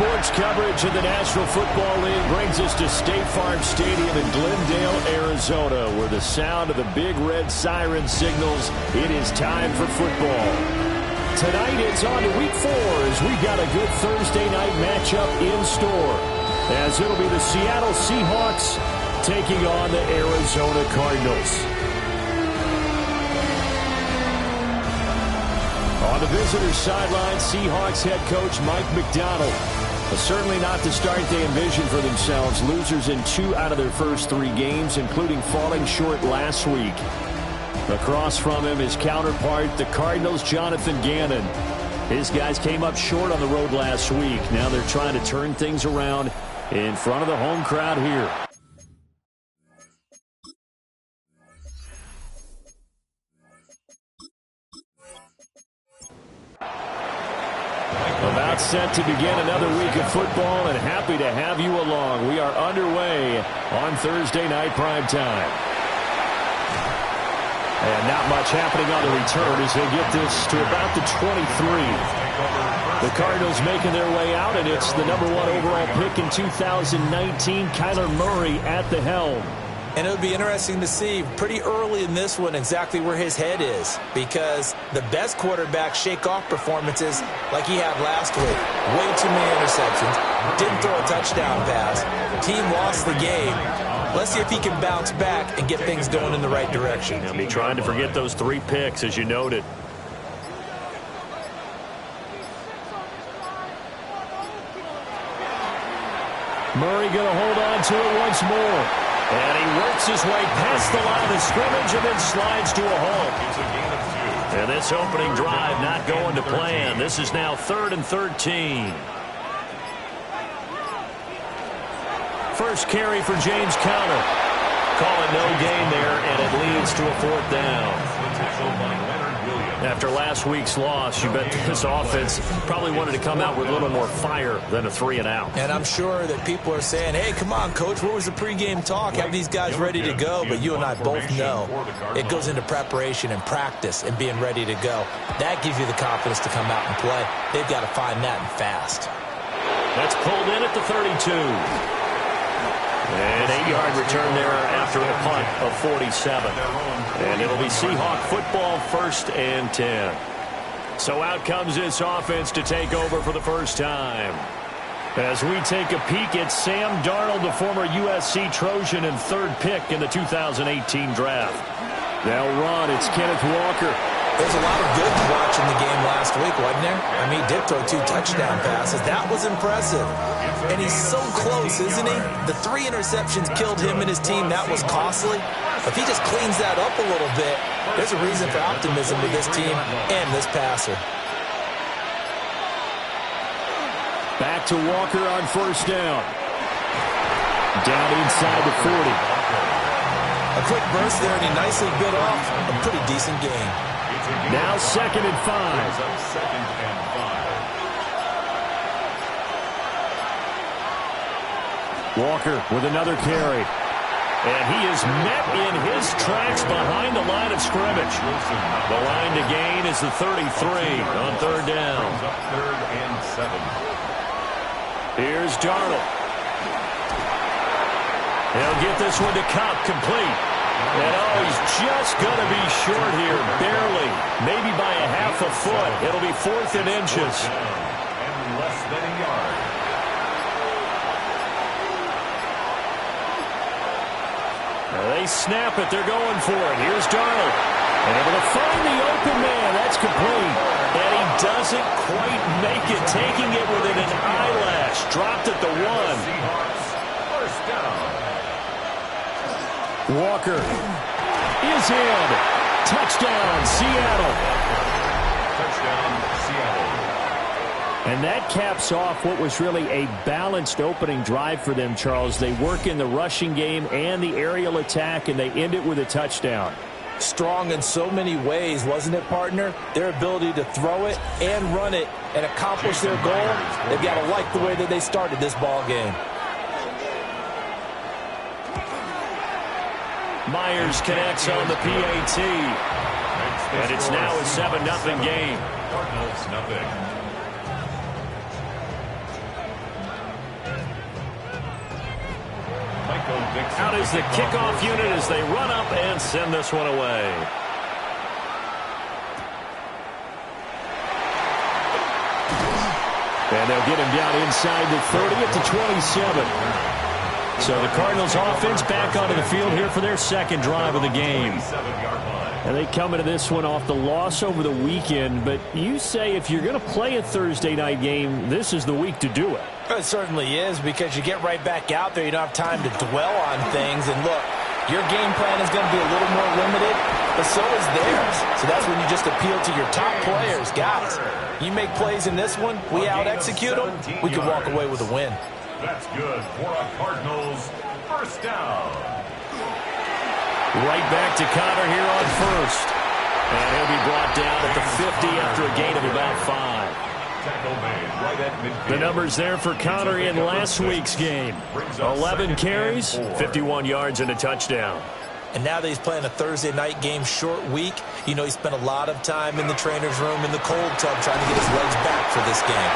Sports coverage of the National Football League brings us to State Farm Stadium in Glendale, Arizona, where the sound of the big red siren signals it is time for football. Tonight it's on to Week 4 as we've got a good Thursday night matchup in store, as it'll be the Seattle Seahawks taking on the Arizona Cardinals. On the visitors' sideline, Seahawks head coach Mike Macdonald. Certainly not the start they envisioned for themselves. Losers in 2 out of their first 3 games, including falling short last week. Across from him, his counterpart, the Cardinals' Jonathan Gannon. His guys came up short on the road last week. Now they're trying to turn things around in front of the home crowd here. About set to begin another week of football, and happy to have you along. We are underway on Thursday night primetime. And not much happening on the return as they get this to about the 23. The Cardinals making their way out, and it's the #1 overall pick in 2019, Kyler Murray at the helm. And it would be interesting to see pretty early in this one exactly where his head is, because the best quarterbacks shake off performances like he had last week. Way too many interceptions. Didn't throw a touchdown pass. Team lost the game. Let's see if he can bounce back and get things going in the right direction. He'll be trying to forget those 3 picks, as you noted. Murray going to hold on to it once more. And he works his way past the line of scrimmage and then slides to a halt. And this opening drive not going to plan. This is now 3rd and 13. First carry for James Conner. Call it no gain there, and it leads to a 4th down. After last week's loss, you bet this offense probably wanted to come out with a little more fire than a 3-and-out. And I'm sure that people are saying, hey, come on, Coach, what was the pregame talk? Have these guys ready to go? But you and I both know it goes into preparation and practice and being ready to go. That gives you the confidence to come out and play. They've got to find that and fast. That's pulled in at the 32. An 8-yard return there after a punt of 47. And it'll be Seahawk football, 1st and 10. So out comes this offense to take over for the first time. As we take a peek at Sam Darnold, the former USC Trojan and 3rd pick in the 2018 draft. They'll run. It's Kenneth Walker. There's a lot of good watching the game last week, wasn't there? I mean, he did throw 2 touchdown passes. That was impressive. And he's so close, isn't he? The 3 interceptions killed him and his team. That was costly. If he just cleans that up a little bit, there's a reason for optimism with this team and this passer. Back to Walker on 1st down. Down inside the 40. A quick burst there, and he nicely bit off a pretty decent game. Now 2nd and 5. Walker with another carry. And he is met in his tracks behind the line of scrimmage. The line to gain is the 33 on 3rd down. Here's Darnold. He'll get this one to Cup, complete. And he's just going to be short here, barely, maybe by a half a foot. It'll be 4th and inches. And less than a yard. They snap it. They're going for it. Here's Darnold. And able to find the open man. That's complete. And he doesn't quite make it, taking it within an eyelash. Dropped at the 1. First down. Walker is in. Touchdown, Seattle. Touchdown, Seattle. And that caps off what was really a balanced opening drive for them, Charles. They work in the rushing game and the aerial attack, and they end it with a touchdown. Strong in so many ways, wasn't it, partner? Their ability to throw it and run it and accomplish their goal, they've got to like the way that they started this ball game. Myers connects on the PAT. And it's now a 7-0 game. Cardinals, nothing. Out is the kickoff unit as they run up and send this one away. And they'll get him down inside the 30 at the 27. So the Cardinals offense back onto the field here for their second drive of the game. And they come into this one off the loss over the weekend. But you say if you're going to play a Thursday night game, this is the week to do it. It certainly is, because you get right back out there. You don't have time to dwell on things. And look, your game plan is going to be a little more limited, but so is theirs. So that's when you just appeal to your top players. Guys, you make plays in this one, we out-execute them, we can walk away with a win. That's good for a Cardinals first down. Right back to Connor here on first. And he'll be brought down at the 50 after a gain of about 5. The numbers there for Connor in last week's game. 11 carries, 51 yards, and a touchdown. And now that he's playing a Thursday night game, short week, you know he spent a lot of time in the trainer's room in the cold tub trying to get his legs back for this game.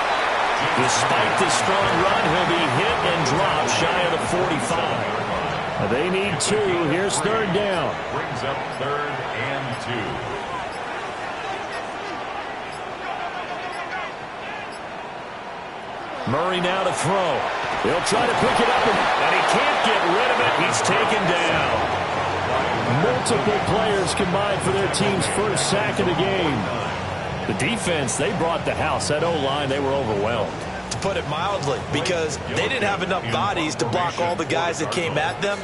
Despite the strong run, he'll be hit and dropped shy of the 45. They need 2. Here's third down. Brings up 3rd and 2. Murray now to throw. He'll try to pick it up, and he can't get rid of it. He's taken down. Multiple players combined for their team's first sack of the game. The defense, they brought the house. That O-line, they were overwhelmed. To put it mildly, because they didn't have enough bodies to block all the guys that came at them.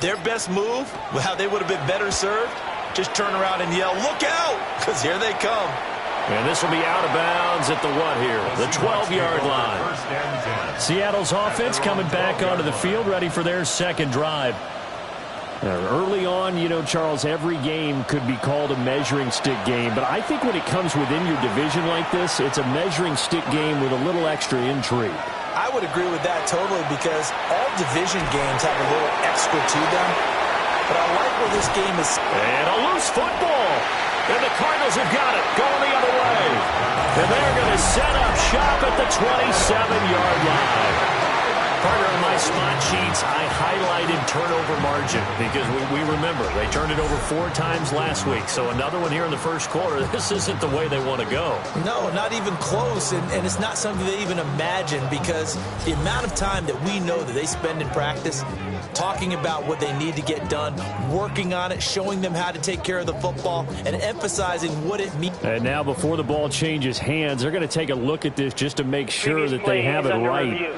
Their best move, well, they would have been better served, just turn around and yell, "Look out!" because here they come. And this will be out of bounds at the what here? The 12-yard line. Seattle's offense coming back onto the field, ready for their second drive. Early on, you know, Charles, every game could be called a measuring stick game. But I think when it comes within your division like this, it's a measuring stick game with a little extra intrigue. I would agree with that totally, because all division games have a little extra to them. But I like where this game is. And a loose football. And the Cardinals have got it, going the other way. And they're going to set up shop at the 27-yard line. Partner, on my spot sheets, I highlighted turnover margin because we remember they turned it over 4 times last week. So another one here in the first quarter. This isn't the way they want to go. No, not even close. And it's not something they even imagine, because the amount of time that we know that they spend in practice talking about what they need to get done, working on it, showing them how to take care of the football, and emphasizing what it means. And now before the ball changes hands, they're going to take a look at this just to make sure that they have it right.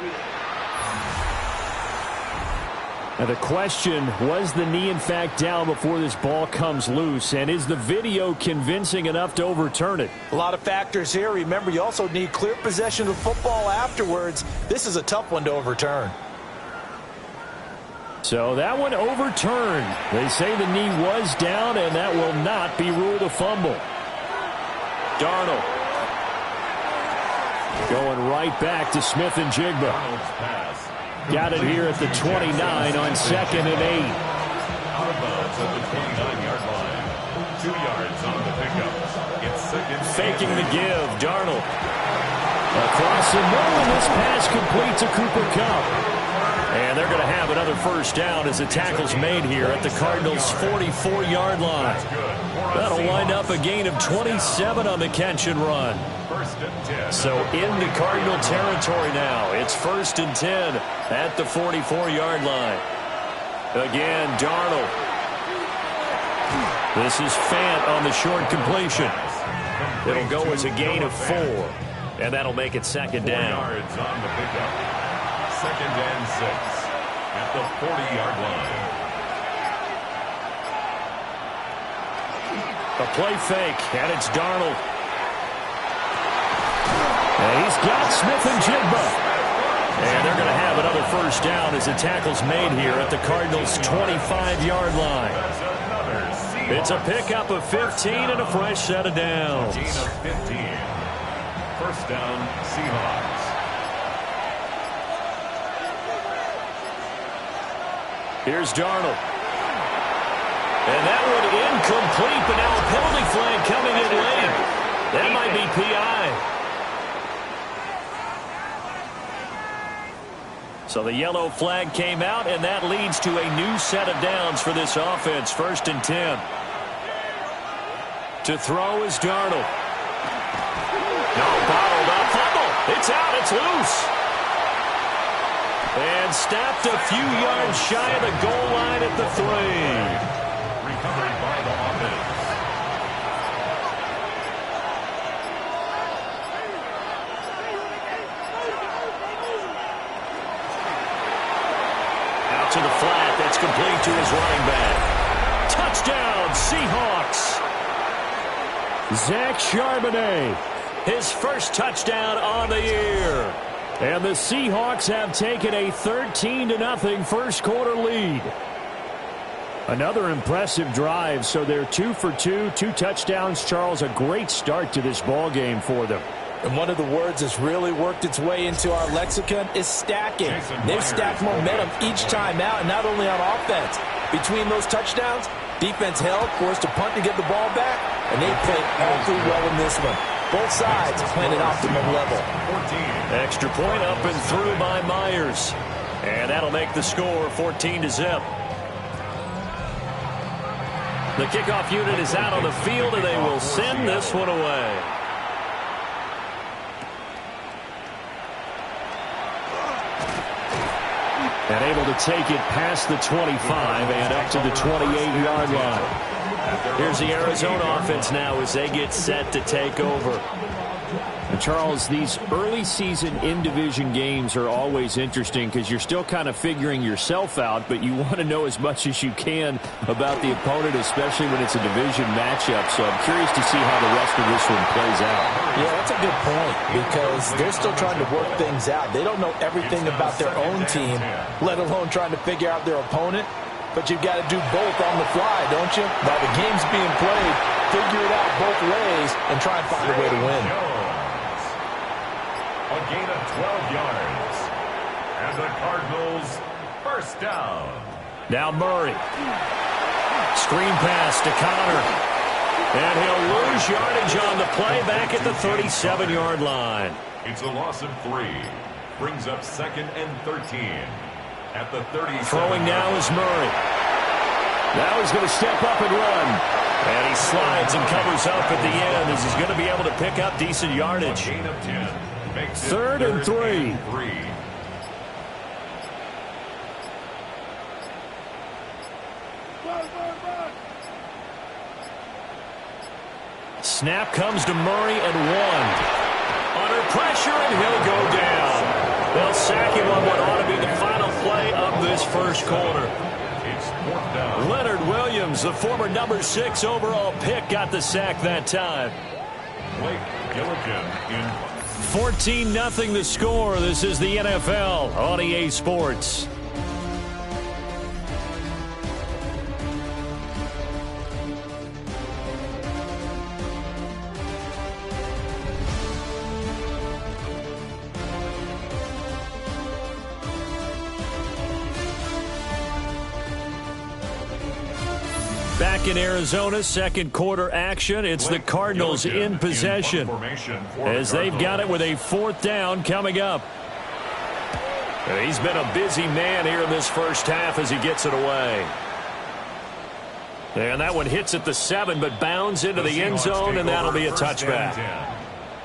Now the question, was the knee in fact down before this ball comes loose? And is the video convincing enough to overturn it? A lot of factors here. Remember, you also need clear possession of the football afterwards. This is a tough one to overturn. So that one overturned. They say the knee was down, and that will not be ruled a fumble. Darnold going right back to Smith and Jigba. Got it here at the 29 on 2nd and 8. Out of bounds at the 29-yard line. 2 yards on the pickup. It's 2nd. Faking the give. Darnold across the middle, and this pass complete to Cooper Kupp. And they're going to have another first down as the tackle's made here at the Cardinals' 44-yard line. That'll wind up a gain of 27 on the catch and run. So into Cardinal territory now. It's 1st and 10 at the 44-yard line. Again, Darnold. This is Fant on the short completion. It'll go as a gain of 4. And that'll make it 2nd down. 4 yards on the pickup. 2nd and 6 at the 40-yard line. A play fake, and it's Darnold. And he's got Smith and Jigba. And they're going to have another first down as the tackle's made here at the Cardinals' 25-yard line. It's a pickup of 15 and a fresh set of downs. Gain of 15. First down, Seahawks. Here's Darnold. And that one incomplete, but now a penalty flag coming in late. That might be PI. So the yellow flag came out, and that leads to a new set of downs for this offense. 1st and 10. To throw is Darnold. No, bottled up. Fumble. It's out. It's loose. And stopped a few yards shy of the goal line at the 3. Recovered by the offense. Out to the flat. That's complete to his running back. Touchdown, Seahawks. Zach Charbonnet, his first touchdown on the year. And the Seahawks have taken a 13-0 first quarter lead. Another impressive drive, so they're 2 for 2, 2 touchdowns. Charles, a great start to this ball game for them. And one of the words that's really worked its way into our lexicon is stacking. They've stacked momentum each time out, and not only on offense. Between those touchdowns, defense held, forced a punt to get the ball back, and they played awfully well in this one. Both sides playing at optimum level. Extra point up and through by Myers. And that'll make the score 14-0. The kickoff unit is out on the field, and they will send this one away. And able to take it past the 25 and up to the 28-yard line. Here's the Arizona offense now as they get set to take over. And Charles, these early season in-division games are always interesting because you're still kind of figuring yourself out, but you want to know as much as you can about the opponent, especially when it's a division matchup. So I'm curious to see how the rest of this one plays out. Yeah, that's a good point because they're still trying to work things out. They don't know everything about their own team, let alone trying to figure out their opponent. But you've got to do both on the fly, don't you? While the game's being played, figure it out both ways and try and find a way to win. A gain of 12 yards. And the Cardinals first down. Now Murray. Screen pass to Connor. And he'll lose yardage on the play back at the 37-yard line. It's a loss of 3. Brings up 2nd and 13. At the 37. Throwing now is Murray. Now he's going to step up and run. And he slides and covers up at the end as he's going to be able to pick up decent yardage. A gain of 10. Makes it 3rd and 3. Snap comes to Murray and 1. Under pressure, and he'll go down. They'll sack him on what ought to be the final play of this first quarter. It's 4th down. Leonard Williams, the former number 6 overall pick, got the sack that time. Blake Gilligan in 14-0 the score. This is the NFL on EA Sports. Back in Arizona, second quarter action. It's the Cardinals in possession as they've got it with a 4th down coming up. And he's been a busy man here in this first half as he gets it away. And that one hits at the 7, but bounds into the end zone, and that'll be a touchback.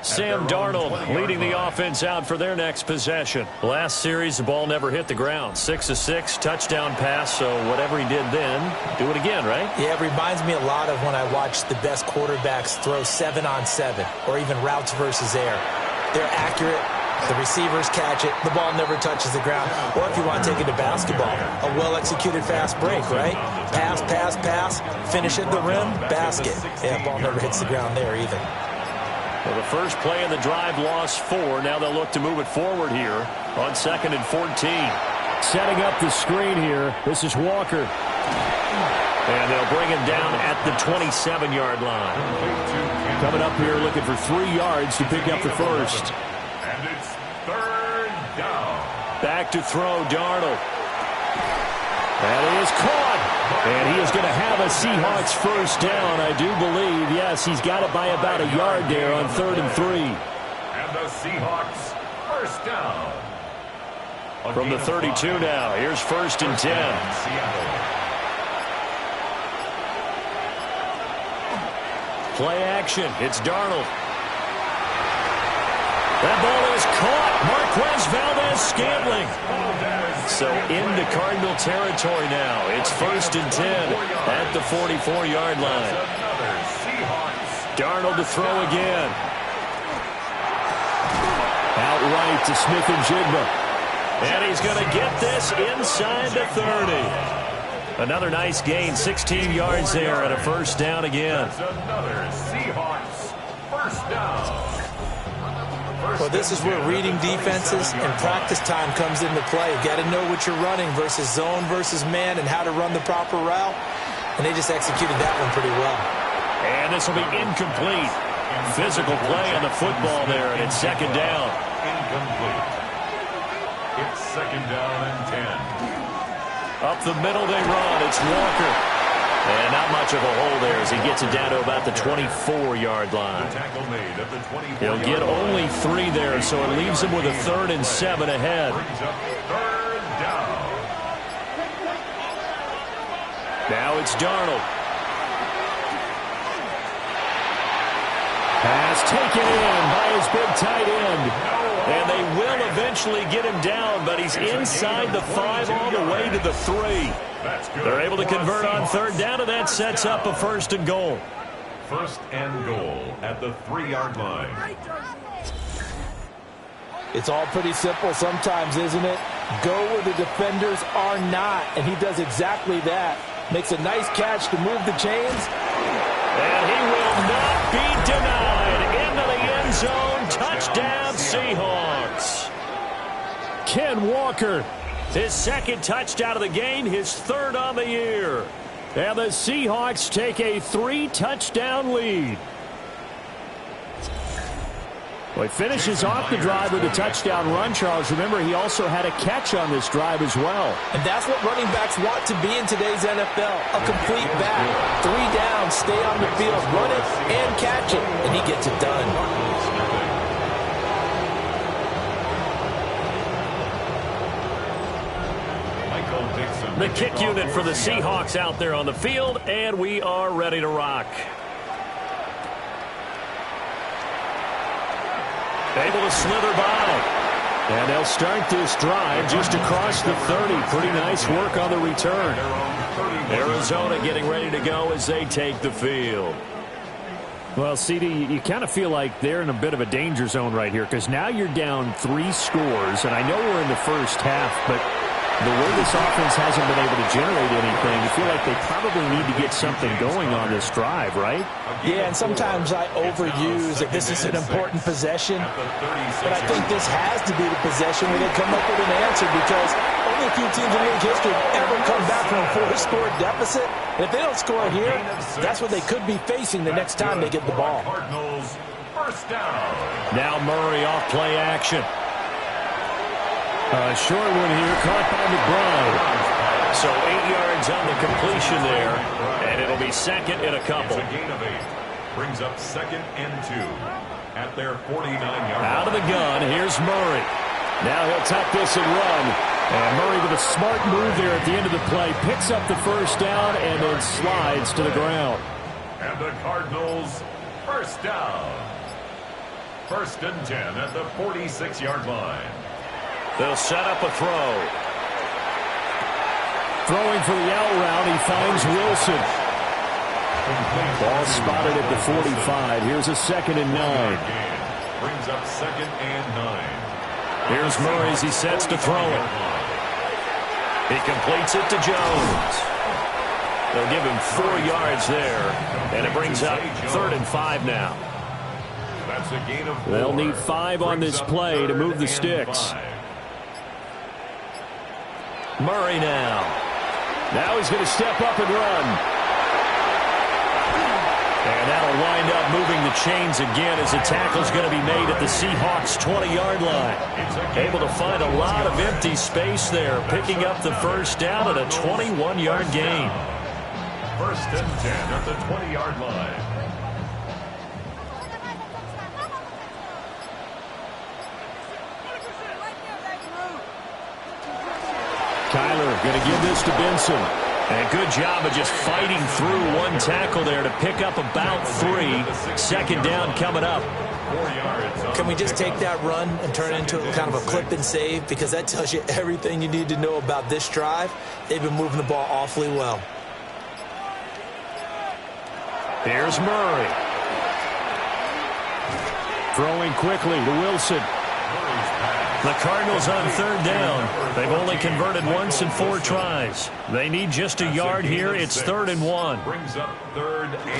Sam Darnold leading the offense out for their next possession. Last series, the ball never hit the ground. 6 of 6, touchdown pass, so whatever he did then, do it again, right? Yeah, it reminds me a lot of when I watched the best quarterbacks throw 7-on-7 or even routes versus air. They're accurate. The receivers catch it. The ball never touches the ground. Or if you want to take it to basketball, a well-executed fast break, right? Pass, pass, pass, finish at the rim, basket. Yeah, ball never hits the ground there either. Well, the first play of the drive lost 4. Now they'll look to move it forward here on 2nd and 14. Setting up the screen here. This is Walker. And they'll bring him down at the 27-yard line. Coming up here looking for 3 yards to pick up the first. And it's 3rd down. Back to throw, Darnold. And he is caught. And he is going to have a Seahawks first down, I do believe. Yes, he's got it by about a yard there on 3rd and 3. And the Seahawks first down. From the 32 now, here's 1st and 10. Play action. It's Darnold. That ball is caught. Marquez Valdez-Scantling. So into Cardinal territory now. It's 1st and 10 at the 44-yard line. Darnold to throw again. Outright to Smith-Njigba. And he's going to get this inside the 30. Another nice gain, 16 yards there, and a 1st down again. Another Seahawks 1st down. Well, this is where reading defenses and practice time comes into play. You got to know what you're running versus zone versus man and how to run the proper route. And they just executed that one pretty well. And this will be incomplete. Physical play on the football there, and it's 2nd down. Incomplete. It's 2nd down and 10. Up the middle they run. It's Walker. And not much of a hole there as he gets it down to about the 24-yard line. The tackle made at the 24-yard He'll get only 3 there, so it leaves him with a 3rd and 7 ahead. Brings up 3rd down. Now it's Darnold. Pass taken in by his big tight end. And they will eventually get him down, but he's inside the 5 all the way to the 3. They're able to convert on 3rd down, and that sets up a 1st and goal. 1st and goal at the 3-yard line. It's all pretty simple sometimes, isn't it? Go where the defenders are not, and he does exactly that. Makes a nice catch to move the chains. And he will not be denied. Into the end zone. Touchdown, Seahawks. Ken Walker, his 2nd touchdown of the game, his 3rd on the year. And the Seahawks take a 3-touchdown lead. Well, he finishes off the drive with a touchdown run, Charles. Remember, he also had a catch on this drive as well. And that's what running backs want to be in today's NFL. A complete back. 3 down, stay on the field, run it, and catch it. And he gets it done. The kick unit for the Seahawks out there on the field, and we are ready to rock. Able to slither by. And they'll start this drive just across the 30. Pretty nice work on the return. Arizona getting ready to go as they take the field. Well, CD, you kind of feel like they're in a bit of a danger zone right here because now you're down 3 scores, and I know we're in the first half, but the way this offense hasn't been able to generate anything, you feel like they probably need to get something going on this drive, right? Yeah, and sometimes I overuse that this is an important possession, but I think this has to be the possession where they come up with an answer because only a few teams in league history ever come back from a 4-score deficit. And if they don't score here, that's what they could be facing the next time they get the ball. Cardinals 1st down. Now Murray off play action. A short one here, caught by McBride. So 8 yards on the completion there, and it'll be 2nd and a couple. It's a gain of 8. Brings up 2nd and 2 at their 49-yard line. Out of the gun, here's Murray. Now he'll tuck this and run. And Murray with a smart move there at the end of the play. Picks up the 1st down and then slides to the ground. And the Cardinals 1st down. 1st and 10 at the 46-yard line. They'll set up a throw. Throwing for the out route, he finds Wilson. Ball spotted at the 45. Here's a 2nd and 9. Brings up 2nd and 9. Here's Murray as he sets to throw it. He completes it to Jones. They'll give him 4 yards there, and it brings up 3rd and 5 now. That's a gain of 4. They'll need 5 on this play to move the sticks. Murray now. Now he's going to step up and run. And that'll wind up moving the chains again as the tackle's going to be made at the Seahawks 20-yard line. Able to find a lot of empty space there, picking up the 1st down at a 21-yard gain. 1st and 10 at the 20-yard line. Kyler going to give this to Benson. And good job of just fighting through one tackle there to pick up about 3. Second down coming up. Can we just take that run and turn it into kind of a clip and save? Because that tells you everything you need to know about this drive. They've been moving the ball awfully well. Here's Murray. Throwing quickly to Wilson. The Cardinals on third down. They've only converted once in 4 tries. They need just a yard here. It's 3rd and 1.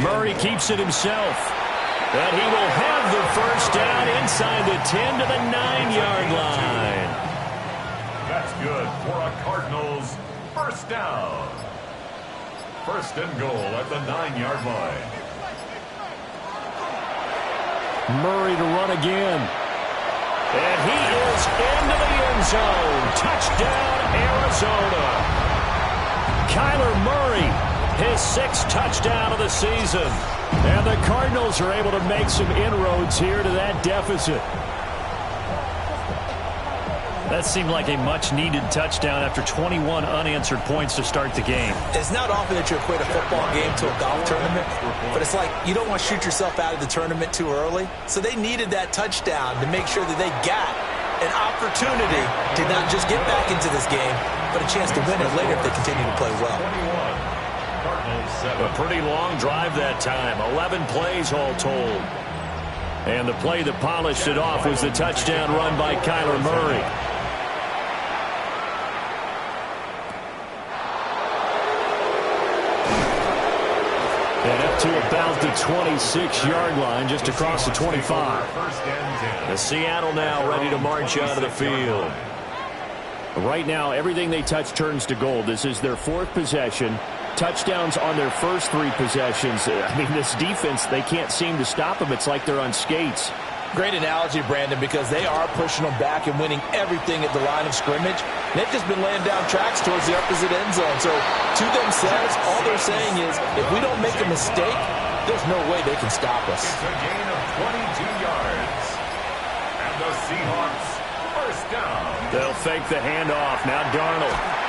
Murray keeps it himself. And he will have the first down inside the 10 to the 9-yard line. That's good for a Cardinals first down. 1st and goal at the 9-yard line. Murray to run again. And he is into the end zone. Touchdown, Arizona. Kyler Murray, his 6th touchdown of the season. And the Cardinals are able to make some inroads here to that deficit. That seemed like a much-needed touchdown after 21 unanswered points to start the game. It's not often that you equate a football game to a golf tournament, but it's like you don't want to shoot yourself out of the tournament too early. So they needed that touchdown to make sure that they got an opportunity to not just get back into this game, but a chance to win it later if they continue to play well. A pretty long drive that time. 11 plays all told. And the play that polished it off was the touchdown run by Kyler Murray. And up to about the 26-yard line, just across the 25. The Seattle now ready to march out of the field. Right now, everything they touch turns to gold. This is their 4th possession. Touchdowns on their first 3 possessions. I mean, this defense, they can't seem to stop them. It's like they're on skates. Great analogy, Brandon, because they are pushing them back and winning everything at the line of scrimmage. They've just been laying down tracks towards the opposite end zone. So to themselves, all they're saying is, if we don't make a mistake, there's no way they can stop us. It's a gain of 22 yards. And the Seahawks first down. They'll fake the handoff. Now Darnold.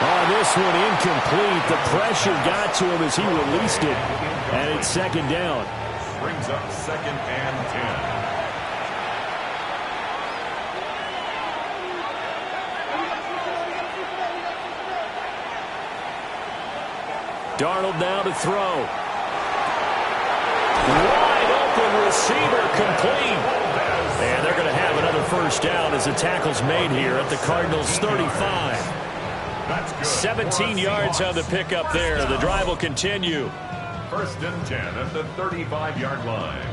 Oh, this one incomplete. The pressure got to him as he released it. And it's 2nd down. Brings up 2nd and 10. Darnold now to throw. Wide open receiver complete. And they're going to have another first down as the tackle's made here at the Cardinals 35. 17 yards on the pickup there. The drive will continue. 1st and 10 at the 35-yard line.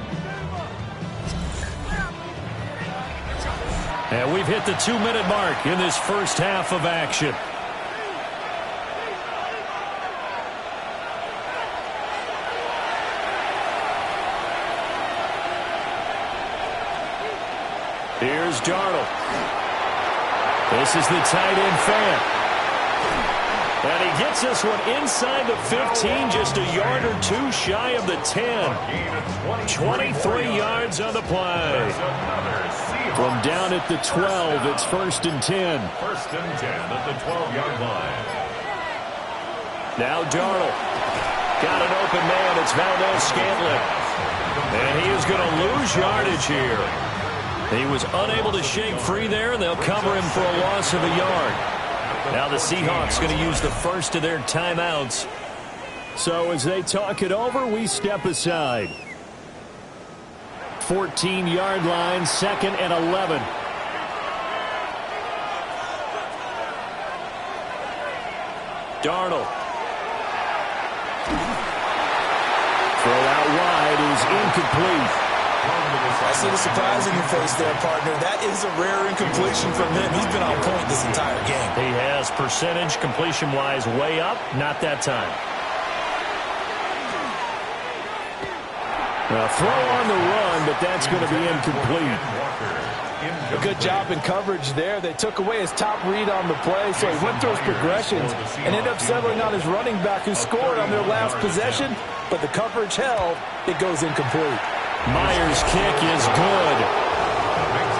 And we've hit the 2-minute mark in this first half of action. Here's Darnold. This is the tight end fan. And he gets this one inside the 15, just a yard or 2 shy of the 10. 23 yards on the play. From down at the 12, it's 1st and 10. 1st and 10 at the 12-yard line. Now Darnold. Got an open man. It's Valdez-Scantling. And he is going to lose yardage here. He was unable to shake free there, and they'll cover him for a loss of a yard. Now the Seahawks going to use the first of their timeouts. So as they talk it over, we step aside. 14-yard line, 2nd and 11. Darnold. Throw out wide is incomplete. I see the surprise in your face there, partner. That is a rare incompletion from him. He's been on point this entire game. He has percentage completion-wise way up. Not that time. A throw on the run, but that's going to be incomplete. A good job in coverage there. They took away his top read on the play, so he went through his progressions and ended up settling on his running back who scored on their last possession, but the coverage held. It goes incomplete. Myers' kick is good.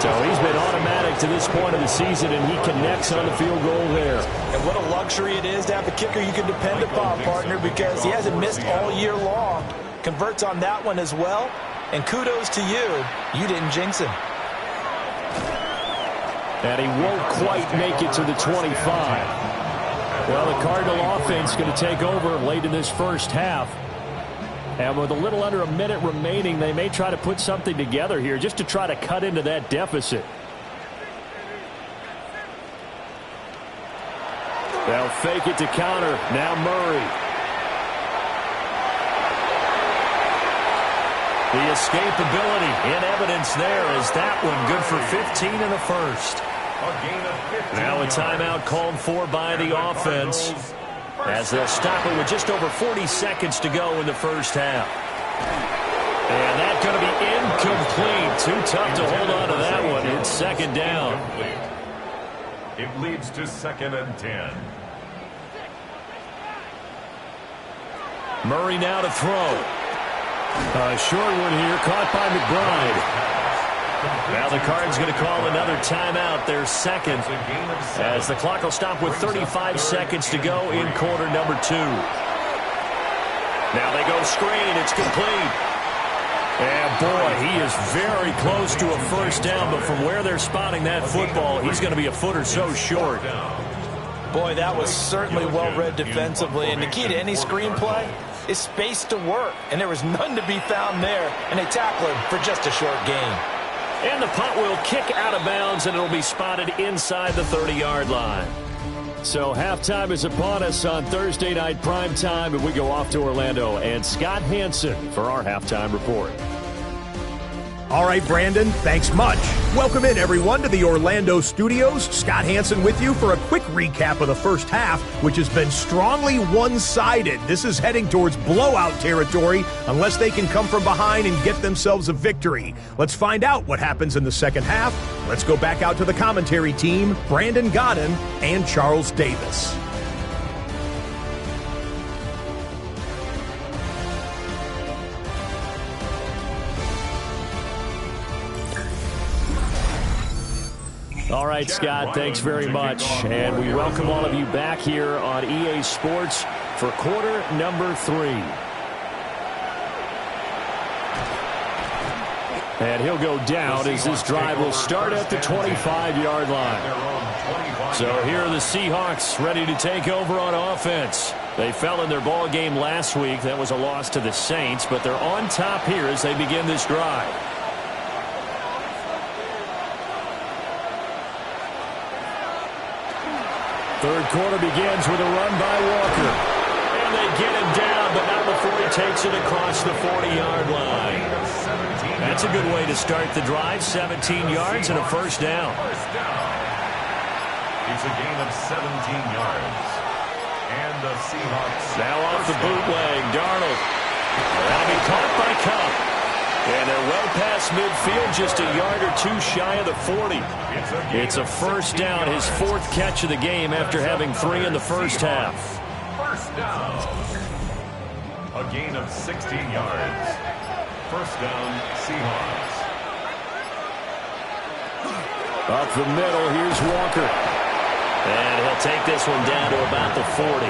So he's been automatic to this point of the season, and he connects on the field goal there. And what a luxury it is to have a kicker you can depend upon, partner, because he hasn't missed all year long. Converts on that one as well. And kudos to you. You didn't jinx him. And he won't quite make it to the 25. Well, the Cardinal offense going to take over late in this first half. And with a little under a minute remaining, they may try to put something together here just to try to cut into that deficit. They'll fake it to counter. Now Murray. The escapability in evidence there as that one good for 15 in the first. Now a timeout called for by the offense, as they'll stop it with just over 40 seconds to go in the first half. And that's going to be incomplete. Too tough to hold on to that one. It's second down. It leads to 2nd and 10. Murray now to throw. A short one here, caught by McBride. Now the Cards going to call another timeout, their second, as the clock will stop with 35 seconds to go in quarter number 2. Now they go screen, it's complete. And boy, he is very close to a first down, but from where they're spotting that football, he's going to be a foot or so short. Boy, that was certainly well-read defensively, and the key to any screenplay is space to work, and there was none to be found there, and they tackle him for just a short gain. And the punt will kick out of bounds, and it'll be spotted inside the 30-yard line. So halftime is upon us on Thursday night prime time, and we go off to Orlando. And Scott Hansen for our halftime report. All right, Brandon, thanks much. Welcome in, everyone, to the Orlando studios. Scott Hansen with you for a quick recap of the first half, which has been strongly one-sided. This is heading towards blowout territory unless they can come from behind and get themselves a victory. Let's find out what happens in the second half. Let's go back out to the commentary team, Brandon Godden and Charles Davis. All right, Scott, thanks very much. And we welcome all of you back here on EA Sports for quarter number 3. And he'll go down as this drive will start at the 25-yard line. So here are the Seahawks ready to take over on offense. They fell in their ball game last week. That was a loss to the Saints, but they're on top here as they begin this drive. Third quarter begins with a run by Walker. And they get him down, but not before he takes it across the 40-yard line. That's a good way to start the drive. 17 yards and a first down. It's a gain of 17 yards. And the Seahawks now off the bootleg. Darnold. That'll be caught by Cup. And they're well past midfield, just a yard or two shy of the 40. It's a first down, his 4th catch of the game after having 3 in the first half. First down. A gain of 16 yards. First down, Seahawks. Up the middle, here's Walker. And he'll take this one down to about the 40.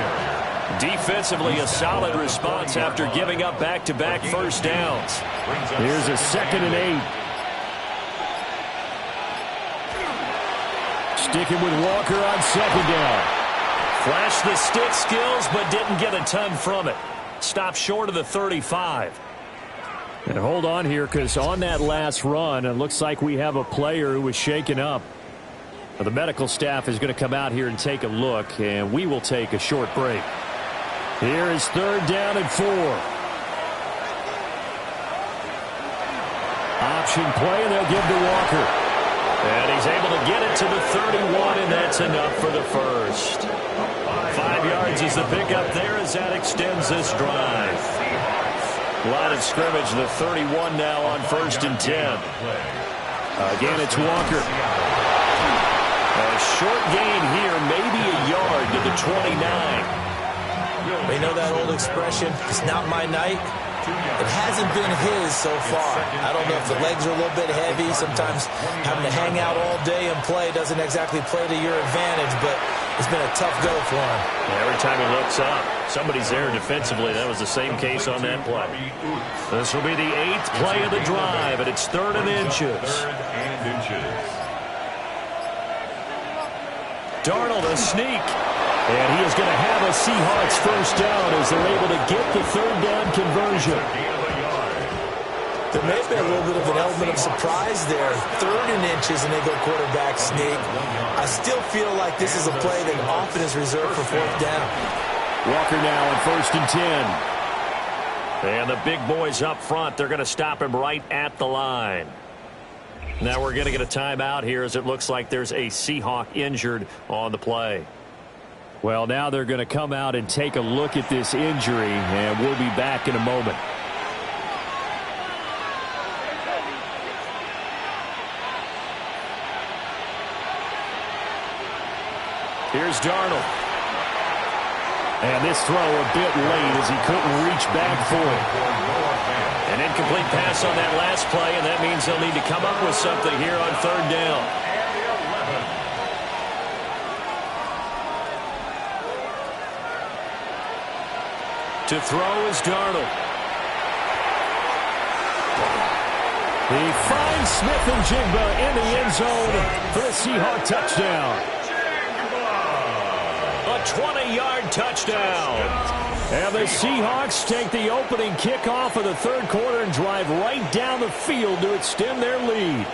Defensively, a solid response after giving up back-to-back first downs. Here's a 2nd and 8. Sticking with Walker on 2nd down. Flashed the stick skills, but didn't get a ton from it. Stopped short of the 35. And hold on here, because on that last run, it looks like we have a player who was shaken up. The medical staff is going to come out here and take a look, and we will take a short break. Here is 3rd down and 4. Option play, and they'll give to Walker. And he's able to get it to the 31, and that's enough for the first. 5 yards is the pickup there as that extends this drive. Line of scrimmage, the 31 now on 1st and 10. Again, it's Walker. A short gain here, maybe a yard to the 29. You know that old expression, it's not my night. It hasn't been his so far. I don't know if the legs are a little bit heavy. Sometimes having to hang out all day and play doesn't exactly play to your advantage, but it's been a tough go for him. Every time he looks up, somebody's there defensively. That was the same case on that play. This will be the 8th play of the drive, and it's 3rd and inches. Darnold a sneak. And he is going to have a Seahawks first down as they're able to get the 3rd down conversion. There may have been a little bit of an element of surprise there. 3rd and inches, and they go quarterback sneak. I still feel like this is a play that often is reserved for 4th down. Walker now on 1st and 10. And the big boys up front, they're going to stop him right at the line. Now we're going to get a timeout here as it looks like there's a Seahawk injured on the play. Well, now they're going to come out and take a look at this injury, and we'll be back in a moment. Here's Darnold. And this throw a bit late as he couldn't reach back for it. An incomplete pass on that last play, and that means they'll need to come up with something here on 3rd down. To throw is Darnold. He finds Smith-Njigba in the end zone for a Seahawk touchdown. A 20-yard touchdown. And the Seahawks take the opening kickoff of the 3rd quarter and drive right down the field to extend their lead.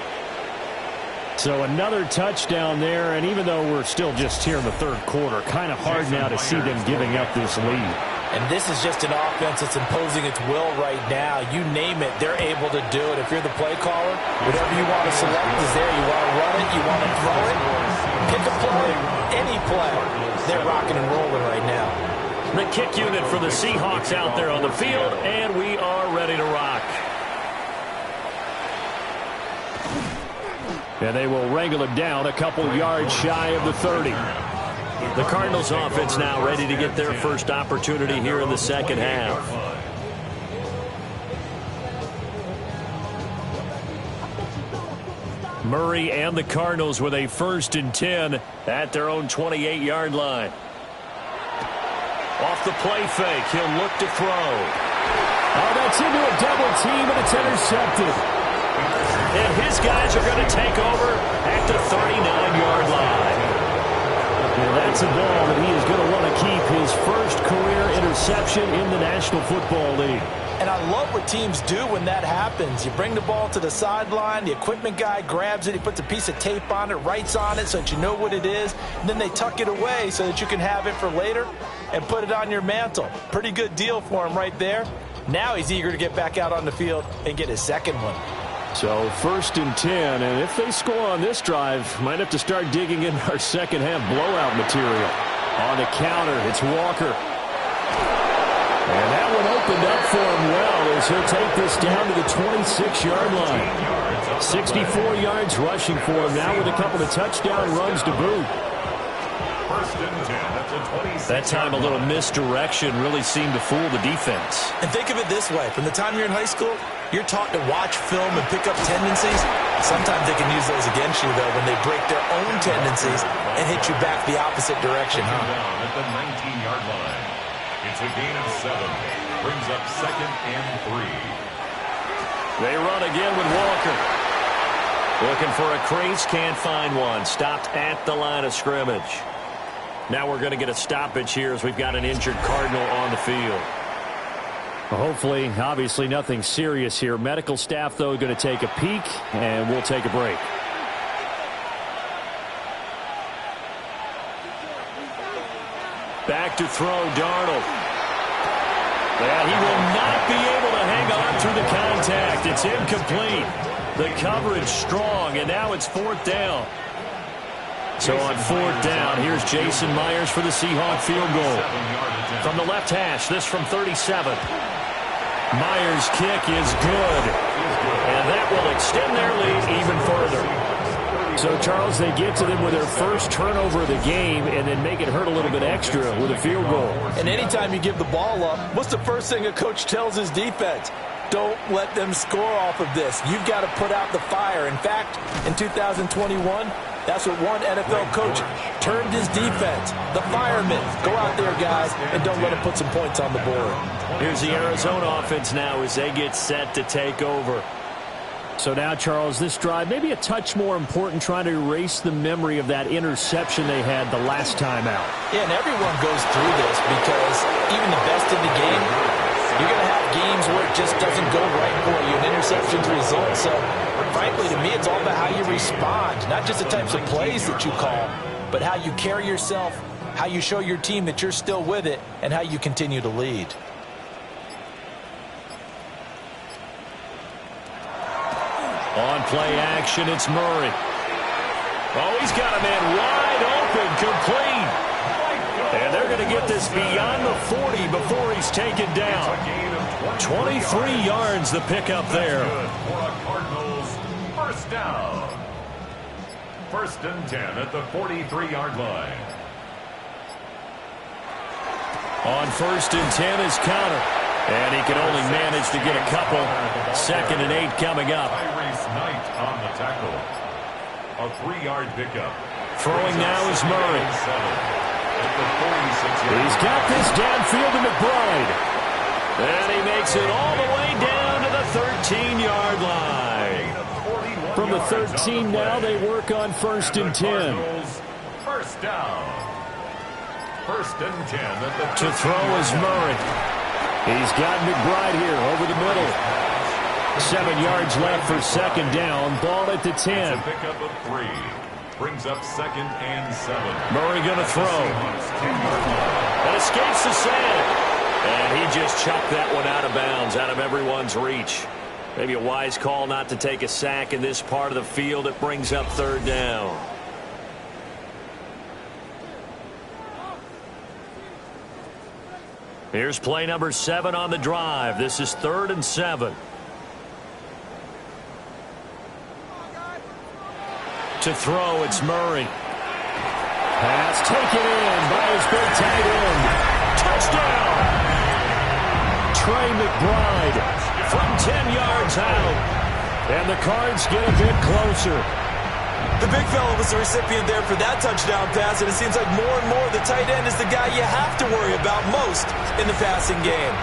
So another touchdown there, and even though we're still just here in the 3rd quarter, kind of hard now to see them giving up this lead. And this is just an offense that's imposing its will right now. You name it, they're able to do it. If you're the play caller, whatever you want to select is there. You want to run it, you want to throw it, pick a play, any play. They're rocking and rolling right now. The kick unit for the Seahawks out there on the field, and we are ready to rock. And they will wrangle it down a couple yards shy of the 30. The Cardinals offense now ready to get their first opportunity here in the 2nd half. Murray and the Cardinals with a 1st and 10 at their own 28-yard line. Off the play fake, he'll look to throw. Oh, that's into a double team, and it's intercepted. And his guys are going to take over at the 39-yard line. And that's a ball that he is going to want to keep his first career interception in the National Football League. And I love what teams do when that happens. You bring the ball to the sideline, the equipment guy grabs it, he puts a piece of tape on it, writes on it so that you know what it is, and then they tuck it away so that you can have it for later and put it on your mantle. Pretty good deal for him right there. Now he's eager to get back out on the field and get his 2nd one. So 1st and 10, and if they score on this drive, might have to start digging in our 2nd half blowout material. On the counter, it's Walker. And that one opened up for him well as he'll take this down to the 26-yard line. 64 yards rushing for him now with a couple of touchdown runs to boot. That time a little misdirection really seemed to fool the defense. And think of it this way. From the time you're in high school, you're taught to watch film and pick up tendencies. Sometimes they can use those against you, though, when they break their own tendencies and hit you back the opposite direction. At the 19-yard line. It's a gain of 7. Brings up 2nd and 3. They run again with Walker. Looking for a crease, can't find one. Stopped at the line of scrimmage. Now we're going to get a stoppage here as we've got an injured Cardinal on the field. Well, hopefully, obviously nothing serious here. Medical staff, though, going to take a peek, and we'll take a break. Back to throw, Darnold. And he will not be able to hang on through the contact. It's incomplete. The coverage strong, and now it's 4th down. So on 4th down, here's Jason Myers for the Seahawk field goal. From the left hash, this from 37. Myers' kick is good. And that will extend their lead even further. So, Charles, they get to them with their first turnover of the game and then make it hurt a little bit extra with a field goal. And anytime you give the ball up, what's the first thing a coach tells his defense? Don't let them score off of this. You've got to put out the fire. In fact, in 2021, that's what one NFL coach termed his defense, the firemen. Go out there, guys, and don't let them put some points on the board. Here's the Arizona offense now as they get set to take over. So now, Charles, this drive maybe a touch more important, trying to erase the memory of that interception they had the last time out. Yeah, and everyone goes through this because even the best in the game, you're going to have games where it just doesn't go right for you, and interceptions result. So, frankly, to me, it's all about how you respond, not just the types of plays that you call, but how you carry yourself, how you show your team that you're still with it, and how you continue to lead. On play action, it's Murray. Oh, he's got a man wide open, complete. And they're going to get this beyond the 40 before he's taken down. 23 yards the pickup there. For a Cardinals first down. 1st and 10 at the 43-yard line. On 1st and 10 is Connor. And he can only manage to get a couple. 2nd and 8 coming up. Knight on the tackle. A 3-yard pickup. Throwing now is Murray. He's got this downfield to McBride. And he makes it all the way down to the 13-yard line. From the 13 now, they work on 1st and 10. First down. 1st and 10 at the to throw is Murray. He's got McBride here over the middle. 7 yards left for 2nd down. Ball at the 10. It's a pickup of 3. Brings up 2nd and 7. Murray going to throw. And escapes the sack. And he just chucked that one out of bounds, out of everyone's reach. Maybe a wise call not to take a sack in this part of the field. It brings up 3rd down. Here's play number 7 on the drive. This is 3rd and 7. To throw, it's Murray. Pass taken in by his big tight end. Touchdown! Trey McBride From 10 yards out. And the Cards get a bit closer. The big fella was the recipient there for that touchdown pass, and it seems like more and more the tight end is the guy you have to worry about most in the passing game.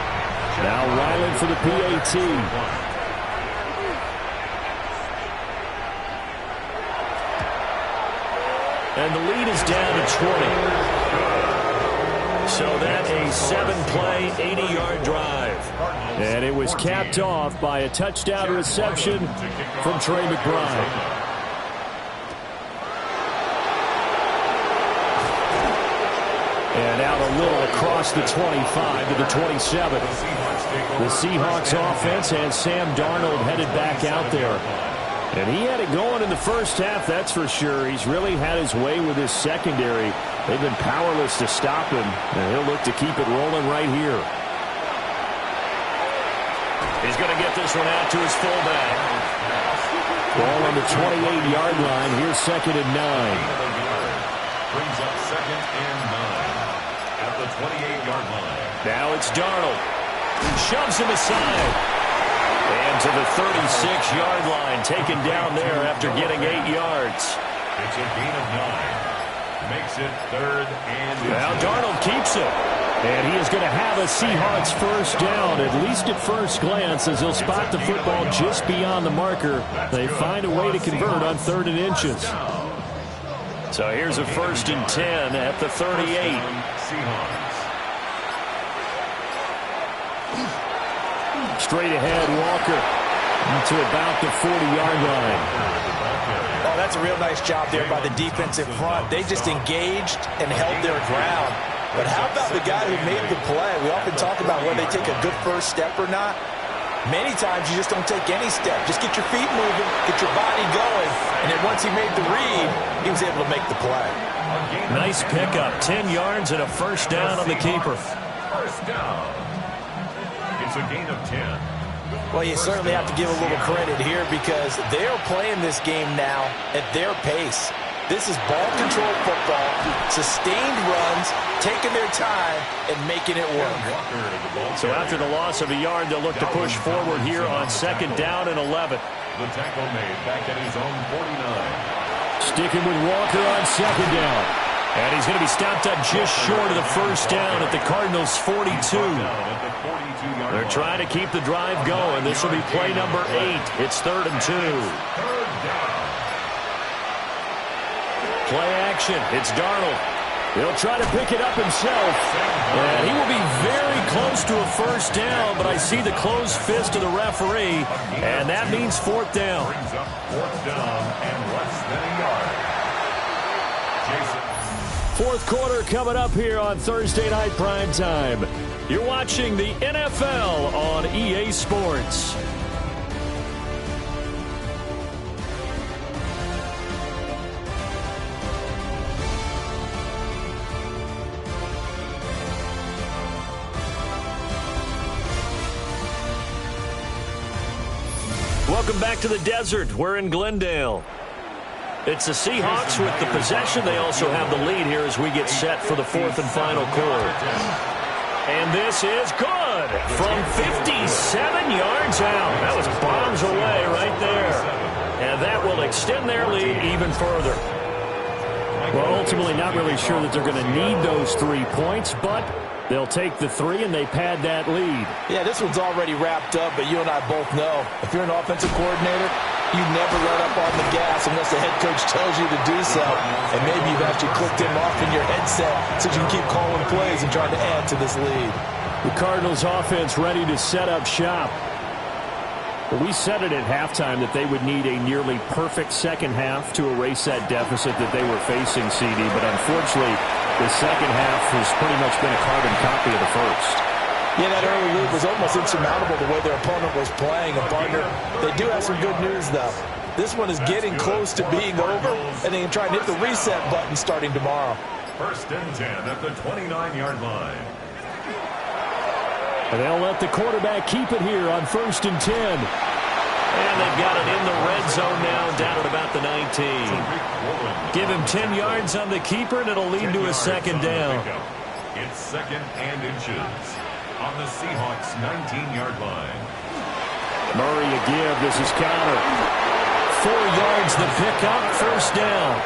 Now Ryland for the PAT. And the lead is down to 20. So that's a 7-play, 80-yard drive. And it was capped off by a touchdown reception from Trey McBride. And out a little across the 25 to the 27. The Seahawks offense has Sam Darnold headed back out there. And he had it going in the first half, that's for sure. He's really had his way with his secondary. They've been powerless to stop him, and he'll look to keep it rolling right here. He's going to get this one out to his fullback. Ball on the 28-yard line. Here's 2nd and 9. Brings up 2nd and 9 at the 28-yard line. Now it's Darnold. Shoves him aside. And to the 36-yard line, taken down there after getting 8 yards. It's a gain of 9. Makes it 3rd and 10. Now Darnold keeps it. And he is going to have a Seahawks first down, at least at first glance, as he'll spot the football just beyond the marker. They find a way to convert on 3rd and inches. So here's a 1st and 10 at the 38. Seahawks. Straight ahead, Walker to about the 40-yard line. Oh, that's a real nice job there by the defensive front. They just engaged and held their ground. But how about the guy who made the play? We often talk about whether they take a good first step or not. Many times you just don't take any step. Just get your feet moving, get your body going. And then once he made the read, he was able to make the play. Nice pickup. 10 yards and a first down on the keeper. First down. It's a gain of 10. Well, you certainly have to give a little credit here because they are playing this game now at their pace. This is ball control football, sustained runs, taking their time, and making it work. So after the loss of a yard, they'll look to push forward here on 2nd down and 11. The tackle made back at his own 49. Sticking with Walker on 2nd down. And he's going to be stopped up just short of the first down at the Cardinals' 42. They're trying to keep the drive going. This will be play number 8. It's 3rd and 2. Play action. It's Darnold. He'll try to pick it up himself. And he will be very close to a first down, but I see the closed fist of the referee, and that means 4th down. Brings up 4th down and less than a yard. Jason. 4th quarter coming up here on Thursday Night Prime Time. You're watching the NFL on EA Sports. Welcome back to the desert. We're in Glendale. It's the Seahawks with the possession. They also have the lead here as we get set for the 4th and final quarter. And this is good from 57 yards out. That was bombs away right there. And that will extend their lead even further. Well, ultimately not really sure that they're going to need those 3 points, but they'll take the 3 and they pad that lead. Yeah, this one's already wrapped up, but you and I both know if you're an offensive coordinator, you never let up on the gas unless the head coach tells you to do so. And maybe you've actually clicked him off in your headset so you can keep calling plays and trying to add to this lead. The Cardinals offense ready to set up shop. Well, we said it at halftime that they would need a nearly perfect second half to erase that deficit that they were facing, CD. But unfortunately, the second half has pretty much been a carbon copy of the first. Yeah, that early lead was almost insurmountable the way their opponent was playing. And partner, they do have some good news, though. This one is getting close to being over, and they can try and hit the reset button starting tomorrow. 1st and 10 at the 29-yard line. And they'll let the quarterback keep it here on 1st and 10. And they've got it in the red zone now, down at about the 19. Give him 10 yards on the keeper, and it'll lead to a 2nd down. It's 2nd and inches on the Seahawks' 19-yard line. Murray a give. This is counter. 4 yards the pickup, 1st down.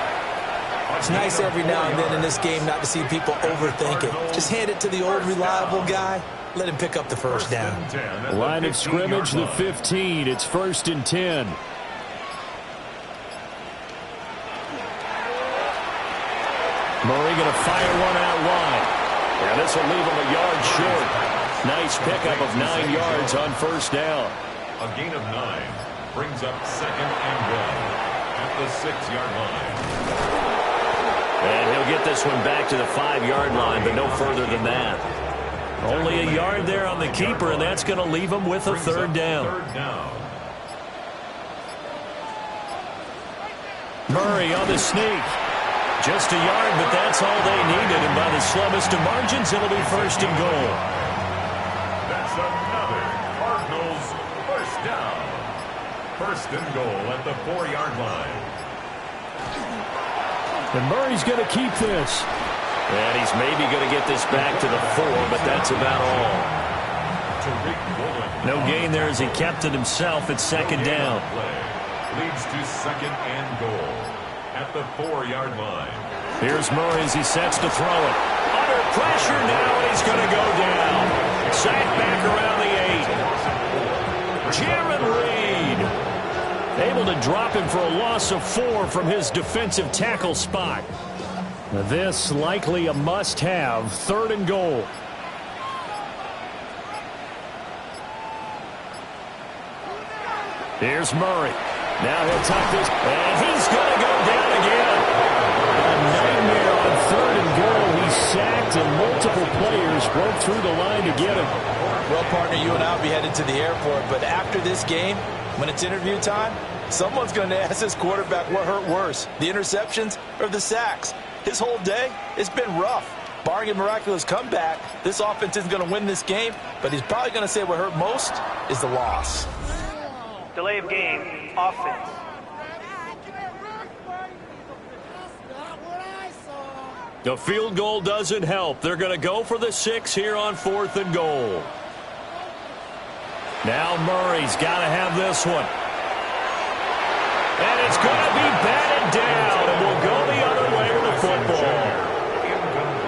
It's nice every now and then in this game not to see people overthink it. Just hand it to the old reliable guy. Let him pick up the 1st down. Line of scrimmage, the 15. It's 1st and 10. Murray going to fire one out wide. And this will leave him a yard short. Nice pickup of 9 yards on 1st down. A gain of 9 brings up 2nd and 1 at the 6-yard line. And he'll get this one back to the 5-yard line, but no further than that. Only a yard there on the keeper, and that's going to leave him with a 3rd down. Murray on the sneak. Just a yard, but that's all they needed. And by the slowest of margins, it'll be 1st and goal. That's another Cardinals 1st down. 1st and goal at the 4-yard line. And Murray's going to keep this. And he's maybe going to get this back to the 4, but that's about all. No gain there as he kept it himself at 2nd down. Leads to 2nd and goal at the 4-yard line. Here's Murray as he sets to throw it. Under pressure now, and he's going to go down. Sacked back around the 8. Jaron Reed able to drop him for a loss of 4 from his defensive tackle spot. This likely a must-have, 3rd and goal. Here's Murray. Now he'll tuck this, and he's going to go down again. A nightmare on 3rd and goal. He's sacked, and multiple players broke through the line to get him. Well, partner, you and I will be headed to the airport, but after this game, when it's interview time, someone's going to ask this quarterback what hurt worse, the interceptions or the sacks. His whole day, it's been rough. barring a miraculous comeback, this offense isn't going to win this game, but he's probably going to say what hurt most is the loss. Delay of game, offense. The field goal doesn't help. They're going to go for the 6 here on 4th and goal. Now Murray's got to have this one. And it's going to be batted down, and we'll go the other way with the football.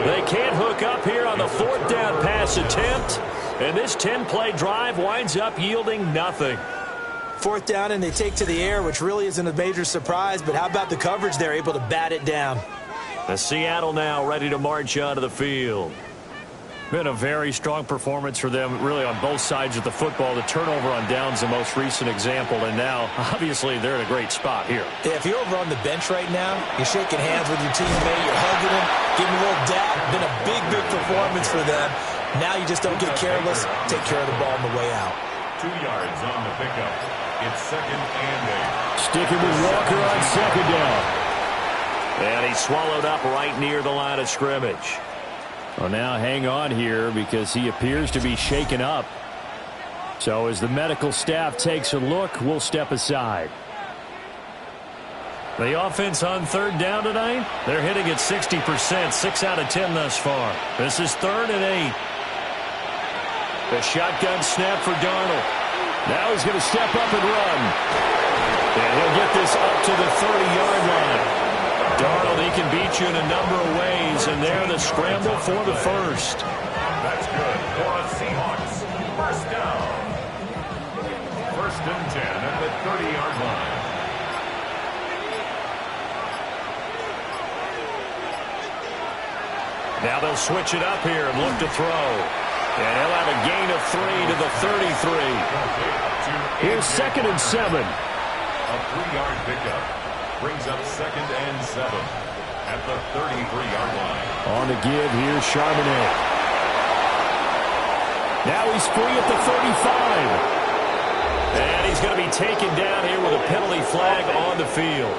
They can't hook up here on the 4th down pass attempt, and this 10-play drive winds up yielding nothing. 4th down, and they take to the air, which really isn't a major surprise, but how about the coverage there, able to bat it down? The Seattle now ready to march onto the field. Been a very strong performance for them, really, on both sides of the football. The turnover on downs, the most recent example, and now, obviously, they're in a great spot here. Yeah, if you're over on the bench right now, you're shaking hands with your teammate, you're hugging him, giving him a little dap. Been a big, big performance for them. Now you just don't get careless. Take care of the ball on the way out. 2 yards on the pickup. It's 2nd and 8. Sticking with Walker on 2nd down. And he's swallowed up right near the line of scrimmage. Well, now hang on here because he appears to be shaken up. So as the medical staff takes a look, we'll step aside. The offense on 3rd down tonight, they're hitting at 60%, 6 out of 10 thus far. This is 3rd and 8. The shotgun snap for Darnold. Now he's going to step up and run. And he'll get this up to the 30-yard line. Darnold, he can beat you in a number of ways, and there the scramble for the first. That's good for a Seahawks. First down. 1st and 10 at the 30-yard line. Now they'll switch it up here and look to throw. And he'll have a gain of 3 to the 33. Here's 2nd and 7. A 3-yard pickup. Brings up 2nd and 7 at the 33-yard line. On the give, here's Charbonnet. Now he's free at the 35. And he's going to be taken down here with a penalty flag on the field.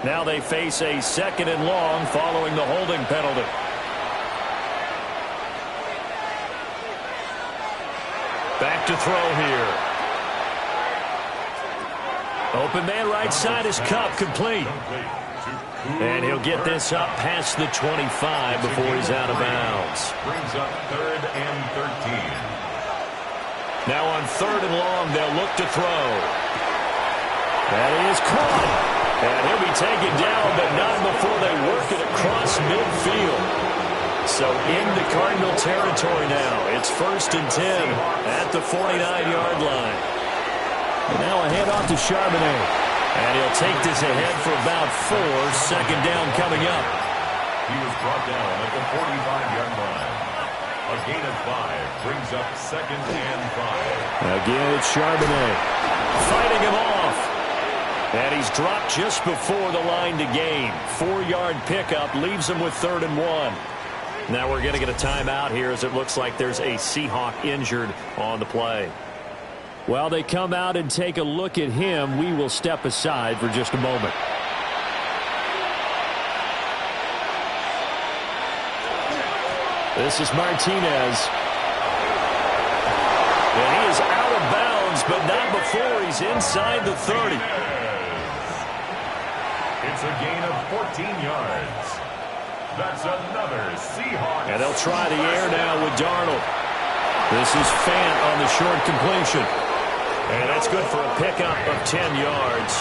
Now they face a 2nd and long following the holding penalty. Back to throw here. Open man right side is Cup, complete. And he'll get this up past the 25 before he's out of bounds. Brings up 3rd and 13. Now on 3rd and long, they'll look to throw. That is caught. And he'll be taken down, but not before they work it across midfield. So into Cardinal territory now. It's 1st and 10 at the 49-yard line. And now a handoff to Charbonnet. And he'll take this ahead for about 4. 2nd down coming up. He was brought down at the 45-yard line. A gain of 5 brings up 2nd and 5. Again, it's Charbonnet. Fighting him off. And he's dropped just before the line to gain. 4-yard pickup leaves him with 3rd and 1. Now we're going to get a timeout here as it looks like there's a Seahawk injured on the play. While they come out and take a look at him, we will step aside for just a moment. This is Martinez. And he is out of bounds, but not before he's inside the 30. It's a gain of 14 yards. That's another Seahawks. And they'll try the air now with Darnold. This is Fant on the short completion. And that's good for a pickup of 10 yards.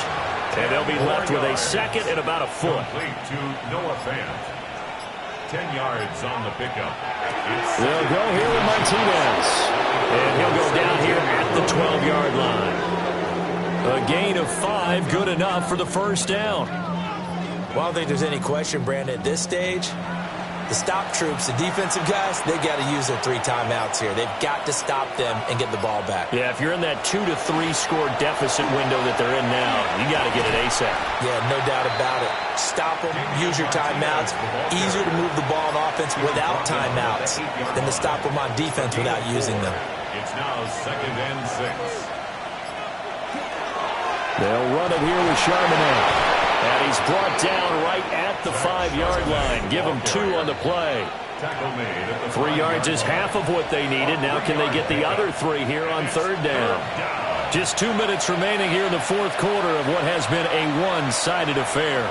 And they'll be left with a 2nd and about a foot. Complete to Noah Fant. 10 yards on the pickup. They'll go here with Martinez. And he'll go down here at the 12-yard line. A gain of 5, good enough for the 1st down. Well, I don't think there's any question, Brandon, at this stage. The stop troops, the defensive guys, they got to use their 3 timeouts here. They've got to stop them and get the ball back. Yeah, if you're in that 2 to 3 score deficit window that they're in now, you got to get it ASAP. Yeah, no doubt about it. Stop them, use your timeouts. Easier to move the ball on offense without timeouts than to stop them on defense without using them. It's now 2nd and 6. They'll run it here with Charbonnet. And he's brought down right at the 5-yard line. Give him 2 on the play. 3 yards is half of what they needed. Now can they get the other 3 here on 3rd down? Just 2 minutes remaining here in the 4th quarter of what has been a one-sided affair.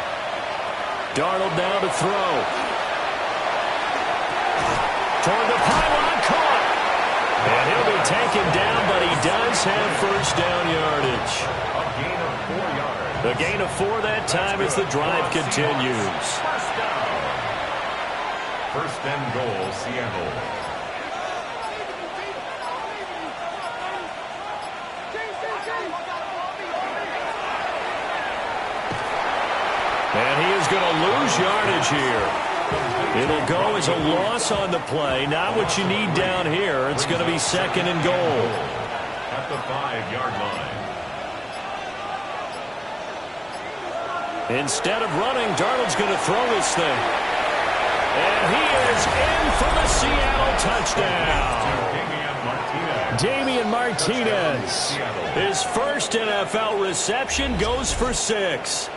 Darnold now to throw. Toward the pylon, caught. And he'll be taken down, but he does have 1st down yardage. A gain of 4 yards. The gain of 4 that time as the drive continues. 1st and goal, Seattle. And he is going to lose yardage here. It'll go as a loss on the play. Not what you need down here. It's going to be 2nd and goal. At the 5-yard line. Instead of running, Darnold's going to throw this thing. And he is in for the Seattle touchdown. Damian Martinez. His first NFL reception goes for 6.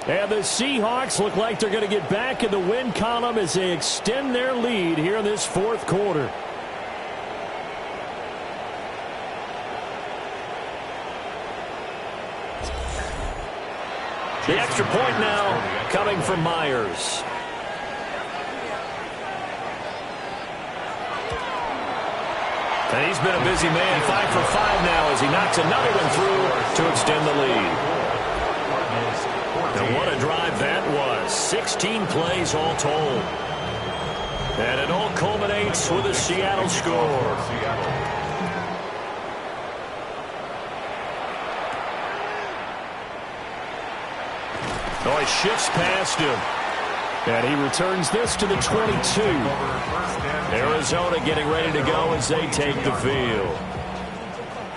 And the Seahawks look like they're going to get back in the win column as they extend their lead here in this 4th quarter. The extra point now coming from Myers. And he's been a busy man, 5 for 5 now as he knocks another one through to extend the lead. And what a drive that was. 16 plays all told. And it all culminates with a Seattle score. Oh, he shifts past him. And he returns this to the 22. Arizona getting ready to go as they take the field.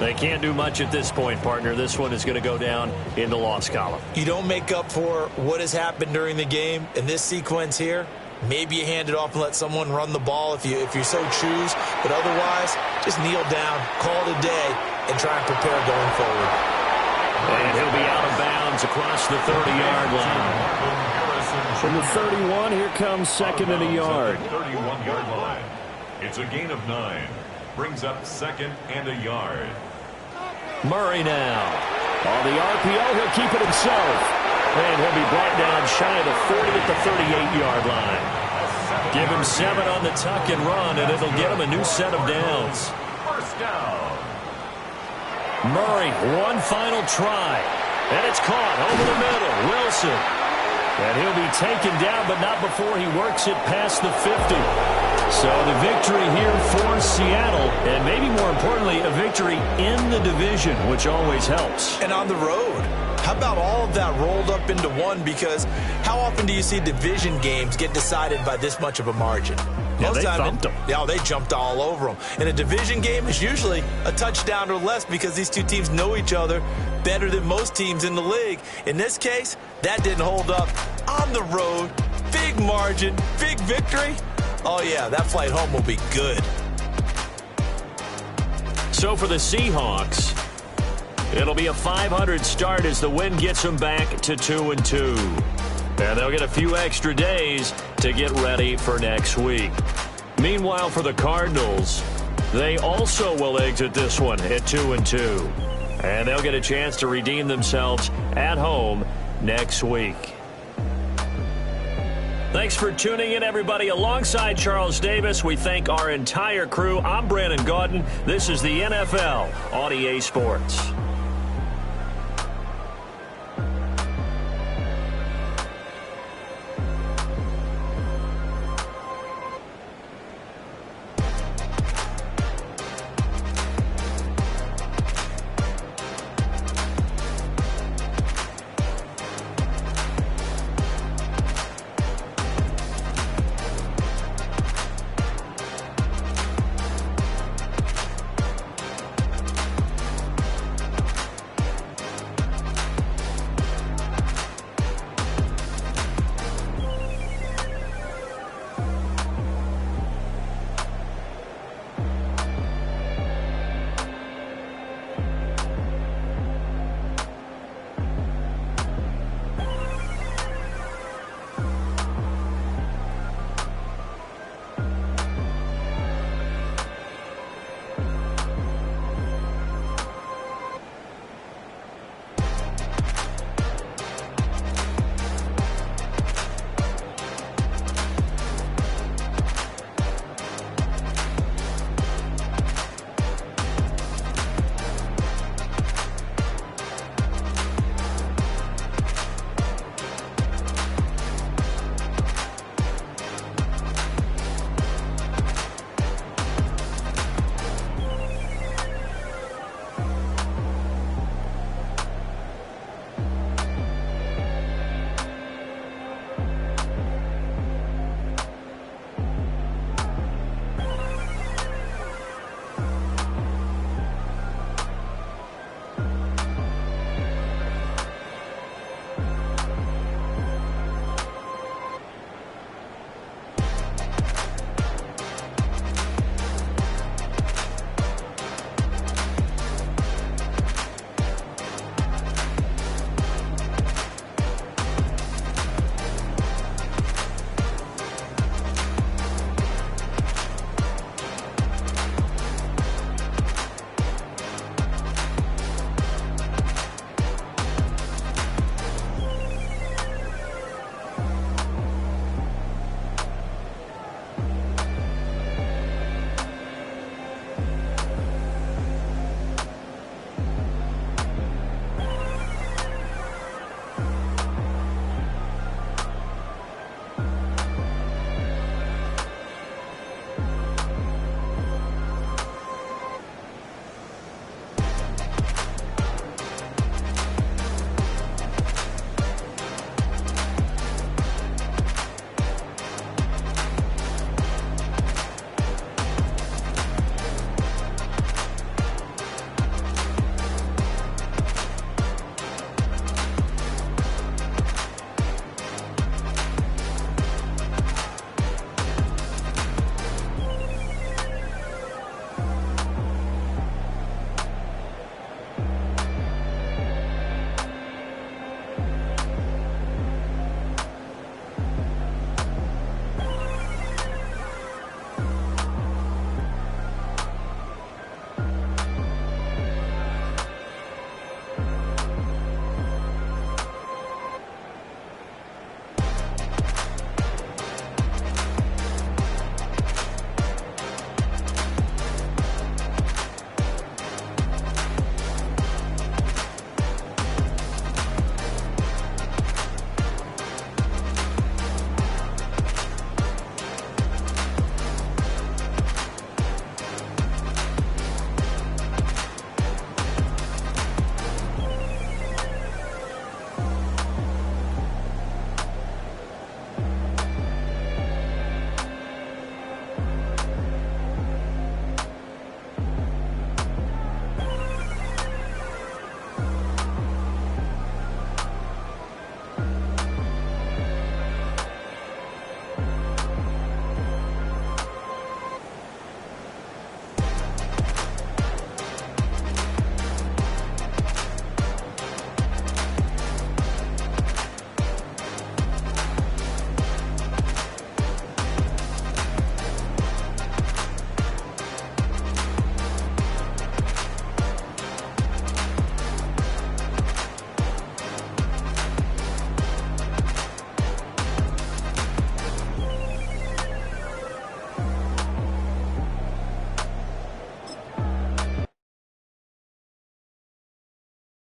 They can't do much at this point, partner. This one is going to go down in the loss column. You don't make up for what has happened during the game in this sequence here. Maybe you hand it off and let someone run the ball if you so choose. But otherwise, just kneel down, call it a day, and try and prepare going forward. And he'll be out of bounds across the 30-yard line. From the 31, here comes 2nd and a yard. 31-yard line. It's a gain of 9. Brings up 2nd and a yard. Murray now. On the RPO, he'll keep it himself. And he'll be brought down shy of the 40 at the 38-yard line. Give him 7 on the tuck and run, and it'll get him a new set of downs. 1st down. Murray, one final try. And it's caught over the middle. Wilson. And he'll be taken down, but not before he works it past the 50. So the victory here for Seattle, and maybe more importantly, a victory in the division, which always helps. And on the road. How about all of that rolled up into one? Because how often do you see division games get decided by this much of a margin? Yeah, they thumped them. Yeah, they jumped all over them. And a division game is usually a touchdown or less because these two teams know each other better than most teams in the league. In this case, that didn't hold up. On the road, big margin, big victory. Oh, yeah, that flight home will be good. So for the Seahawks, it'll be a 500 start as the win gets them back to 2-2. And they'll get a few extra days to get ready for next week. Meanwhile, for the Cardinals, they also will exit this one at 2-2. And they'll get a chance to redeem themselves at home next week. Thanks for tuning in, everybody. Alongside Charles Davis, we thank our entire crew. I'm Brandon Gaudin. This is the NFL on EA Sports.